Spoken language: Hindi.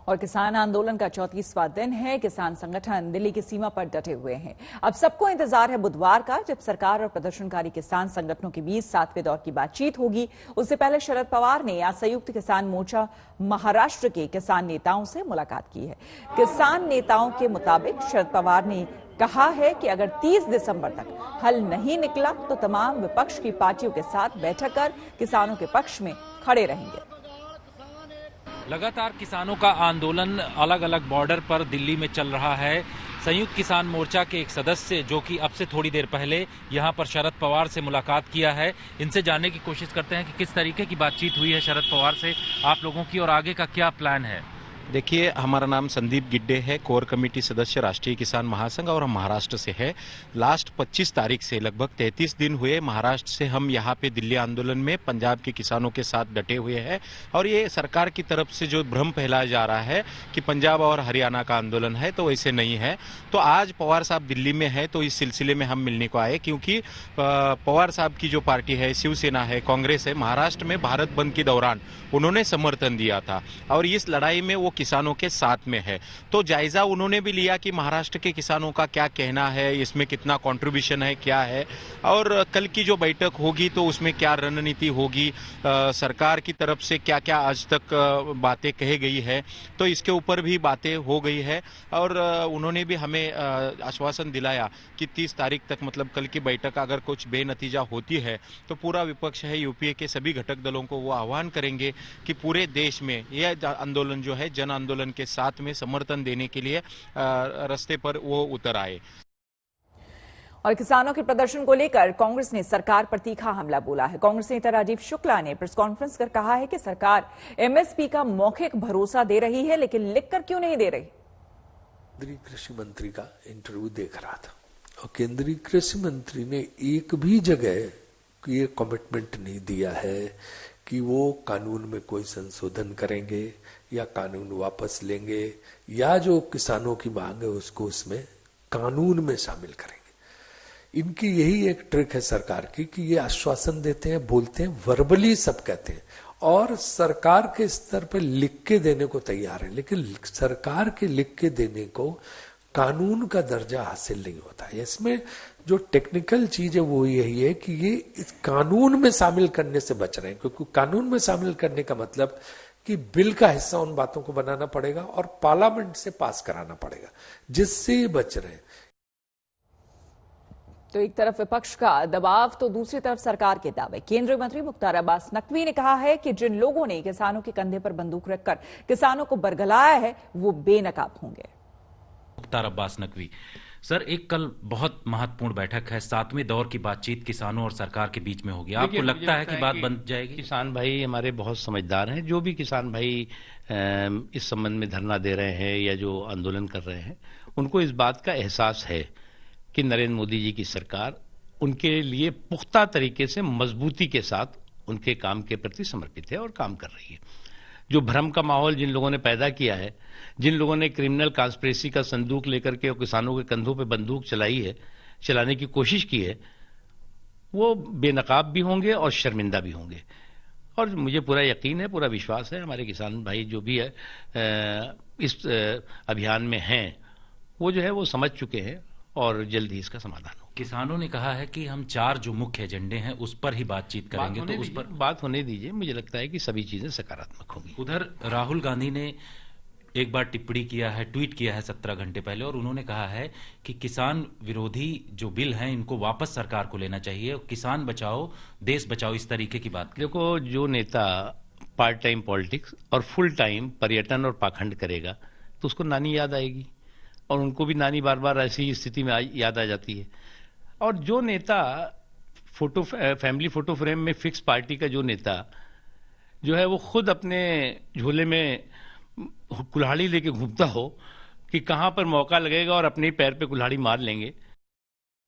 और किसान आंदोलन का 34वां दिन है। किसान संगठन दिल्ली की सीमा पर डटे हुए हैं। अब सबको इंतजार है बुधवार का, जब सरकार और प्रदर्शनकारी किसान संगठनों के बीच 7वें दौर की बातचीत होगी। उससे पहले शरद पवार ने आज संयुक्त किसान मोर्चा महाराष्ट्र के किसान नेताओं से मुलाकात की है। किसान नेताओं के मुताबिक शरद पवार ने कहा है कि अगर 30 दिसंबर तक हल नहीं निकला तो तमाम विपक्ष की पार्टियों के साथ बैठक कर किसानों के पक्ष में खड़े रहेंगे। लगातार किसानों का आंदोलन अलग अलग बॉर्डर पर दिल्ली में चल रहा है। संयुक्त किसान मोर्चा के एक सदस्य जो कि अब से थोड़ी देर पहले यहां पर शरद पवार से मुलाकात किया है, इनसे जानने की कोशिश करते हैं कि किस तरीके की बातचीत हुई है शरद पवार से आप लोगों की और आगे का क्या प्लान है। देखिए, हमारा नाम संदीप गिड्डे है, कोर कमेटी सदस्य राष्ट्रीय किसान महासंघ, और हम महाराष्ट्र से है। लास्ट 25 तारीख से लगभग 33 दिन हुए महाराष्ट्र से हम यहाँ पे दिल्ली आंदोलन में पंजाब के किसानों के साथ डटे हुए हैं। और ये सरकार की तरफ से जो भ्रम फैलाया जा रहा है कि पंजाब और हरियाणा का आंदोलन है, तो वैसे नहीं है। तो आज पवार साहब दिल्ली में है, तो इस सिलसिले में हम मिलने को आए, क्योंकि पवार साहब की जो पार्टी है, शिवसेना है, कांग्रेस है, महाराष्ट्र में भारत बंद के दौरान उन्होंने समर्थन दिया था और इस लड़ाई में वो किसानों के साथ में है। तो जायजा उन्होंने भी लिया कि महाराष्ट्र के किसानों का क्या कहना है, इसमें कितना कंट्रीब्यूशन है, क्या है, और कल की जो बैठक होगी तो उसमें क्या रणनीति होगी, सरकार की तरफ से क्या क्या आज तक बातें कही गई है, तो इसके ऊपर भी बातें हो गई है। और उन्होंने भी हमें आश्वासन दिलाया कि 30 तारीख तक, मतलब कल की बैठक अगर कुछ बेनतीजा होती है तो पूरा विपक्ष है, यूपीए के सभी घटक दलों को वो आह्वान करेंगे कि पूरे देश में यह आंदोलन जो है जन आंदोलन के साथ में समर्थन देने के लिए रास्ते पर वो उतर आए। और किसानों के प्रदर्शन को लेकर कांग्रेस ने सरकार पर तीखा हमला बोला है। कांग्रेस नेता राजीव शुक्ला ने प्रेस कॉन्फ्रेंस कर कहा है कि सरकार एमएसपी का मौखिक भरोसा दे रही है, लेकिन लिखकर क्यों नहीं दे रही। केंद्रीय कृषि मंत्री का इंटरव्यू देख रहा था और केंद्रीय कृषि मंत्री ने एक भी जगह ये कमिटमेंट नहीं दिया है कि वो कानून में कोई संशोधन करेंगे या कानून वापस लेंगे या जो किसानों की मांग है उसको उसमें कानून में शामिल करेंगे। इनकी यही एक ट्रिक है सरकार की कि ये आश्वासन देते हैं, बोलते हैं, वर्बली सब कहते हैं और सरकार के स्तर पर लिख के देने को तैयार है, लेकिन सरकार के लिख के देने को कानून का दर्जा हासिल नहीं होता है। इसमें जो टेक्निकल चीज है वो यही है कि ये इस कानून में शामिल करने से बच रहे हैं, क्योंकि कानून में शामिल करने का मतलब कि बिल का हिस्सा उन बातों को बनाना पड़ेगा और पार्लियामेंट से पास कराना पड़ेगा, जिससे ये बच रहे हैं। तो एक तरफ विपक्ष का दबाव तो दूसरी तरफ सरकार के दावे। केंद्रीय मंत्री मुख्तार अब्बास नकवी ने कहा है कि जिन लोगों ने किसानों के कंधे पर बंदूक रखकर किसानों को बरगलाया है वो बेनकाब होंगे। मुख्तार अब्बास नकवी सर, एक कल बहुत महत्वपूर्ण बैठक है, 7वें दौर की बातचीत किसानों और सरकार के बीच में होगी। आपको लगता है कि बात बन जाएगी? किसान भाई हमारे बहुत समझदार हैं। जो भी किसान भाई इस संबंध में धरना दे रहे हैं या जो आंदोलन कर रहे हैं, उनको इस बात का एहसास है कि नरेंद्र मोदी जी की सरकार उनके लिए पुख्ता तरीके से मजबूती के साथ उनके काम के प्रति समर्पित है और काम कर रही है। जो भ्रम का माहौल जिन लोगों ने पैदा किया है, जिन लोगों ने क्रिमिनल कॉन्स्पिरेसी का संदूक लेकर के किसानों के कंधों पे बंदूक चलाने की कोशिश की है, वो बेनकाब भी होंगे और शर्मिंदा भी होंगे। और मुझे पूरा यकीन है, पूरा विश्वास है, हमारे किसान भाई जो भी है इस अभियान में हैं, वो जो है वो समझ चुके हैं और जल्द ही इसका समाधान हो। किसानों ने कहा है कि हम 4 जो मुख्य एजेंडे हैं उस पर ही बातचीत करेंगे, तो उस पर बात होने दीजिए। मुझे लगता है कि सभी चीजें सकारात्मक होंगी। उधर राहुल गांधी ने एक बार टिप्पणी किया है, ट्वीट किया है 17 घंटे पहले, और उन्होंने कहा है कि किसान विरोधी जो बिल हैं इनको वापस सरकार को लेना चाहिए, किसान बचाओ देश बचाओ, इस तरीके की बात। देखो, जो नेता पार्ट टाइम पॉलिटिक्स और फुल टाइम पर्यटन और पाखंड करेगा तो उसको नानी याद आएगी, और उनको भी नानी बार बार ऐसी स्थिति में याद आ जाती है। और जो नेता फैमिली फोटो फ्रेम में फिक्स पार्टी का जो नेता जो है वो खुद अपने झोले में कुल्हाड़ी लेके घूमता हो कि कहां पर मौका लगेगा और अपने पैर पे कुल्हाड़ी मार लेंगे,